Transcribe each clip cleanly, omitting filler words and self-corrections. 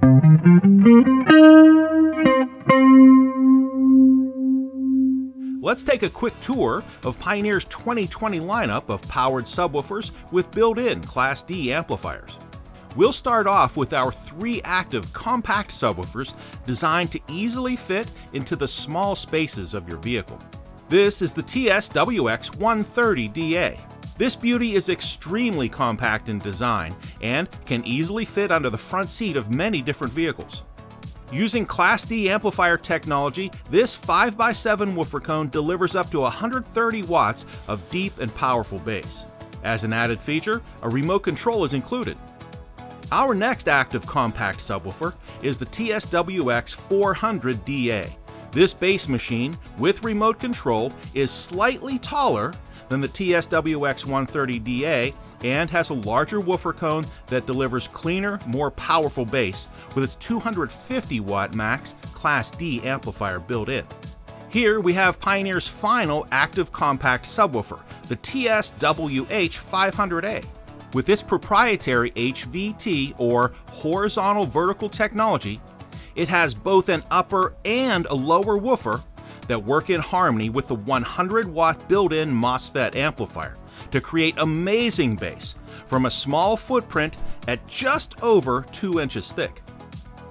Let's take a quick tour of Pioneer's 2020 lineup of powered subwoofers with built-in Class D amplifiers. We'll start off with our 3 active compact subwoofers designed to easily fit into the small spaces of your vehicle. This is the TSWX130DA. This beauty is extremely compact in design and can easily fit under the front seat of many different vehicles. Using Class D amplifier technology, this 5x7 woofer cone delivers up to 130 watts of deep and powerful bass. As an added feature, a remote control is included. Our next active compact subwoofer is the TSWX400DA. This bass machine, with remote control, is slightly taller than the TSWX130DA and has a larger woofer cone that delivers cleaner, more powerful bass with its 250 watt max Class D amplifier built in. Here we have Pioneer's final active compact subwoofer, the TSWH500A. With its proprietary HVT or horizontal vertical technology, it has both an upper and a lower woofer that work in harmony with the 100 watt built-in MOSFET amplifier to create amazing bass from a small footprint at just over 2 inches thick.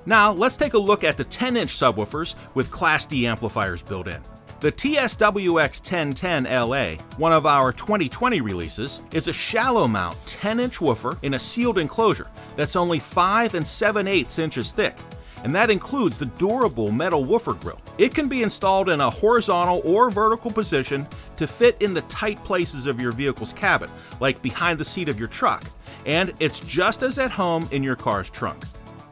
Now let's take a look at the 10-inch subwoofers with Class D amplifiers built in. The TSWX1010LA, one of our 2020 releases, is a shallow mount 10-inch woofer in a sealed enclosure that's only 5 7/8 inches thick, and that includes the durable metal woofer grill. It can be installed in a horizontal or vertical position to fit in the tight places of your vehicle's cabin, like behind the seat of your truck, and it's just as at home in your car's trunk.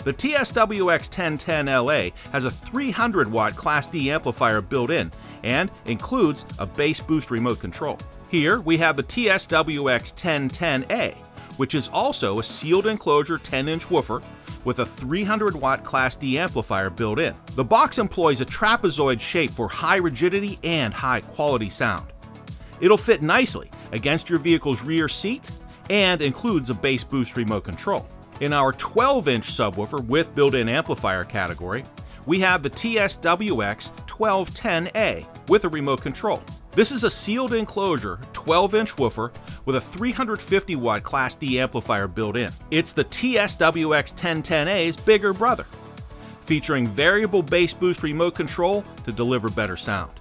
The TSWX1010LA has a 300 watt Class D amplifier built in and includes a bass boost remote control. Here we have the TSWX1010A, which is also a sealed enclosure 10-inch woofer with a 300 watt Class D amplifier built in. The box employs a trapezoid shape for high rigidity and high quality sound. It'll fit nicely against your vehicle's rear seat and includes a bass boost remote control. In our 12-inch subwoofer with built-in amplifier category, we have the TSWX1210A with a remote control. This is a sealed enclosure 12-inch woofer with a 350 watt Class D amplifier built in. It's the TSWX1010A's bigger brother, featuring variable bass boost remote control to deliver better sound.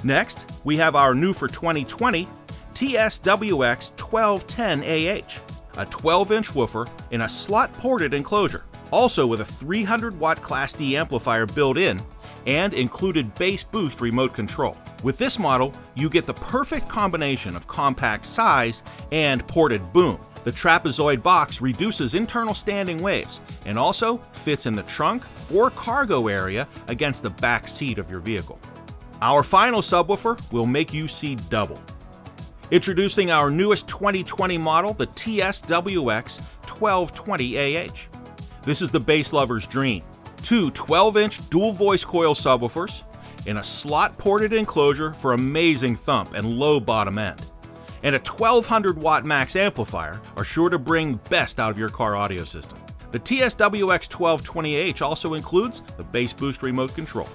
Next, we have our new for 2020 TSWX1210AH, a 12-inch woofer in a slot-ported enclosure, also with a 300 watt Class D amplifier built in and included bass boost remote control. With this model, you get the perfect combination of compact size and ported boom. The trapezoid box reduces internal standing waves and also fits in the trunk or cargo area against the back seat of your vehicle. Our final subwoofer will make you see double. Introducing our newest 2020 model, the TSWX1220AH. This is the bass lover's dream. 2 12-inch dual voice coil subwoofers in a slot-ported enclosure for amazing thump and low bottom end. And a 1200 watt max amplifier are sure to bring best out of your car audio system. The TSWX1220AH also includes the bass boost remote control.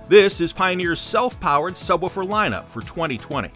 This is Pioneer's self-powered subwoofer lineup for 2020.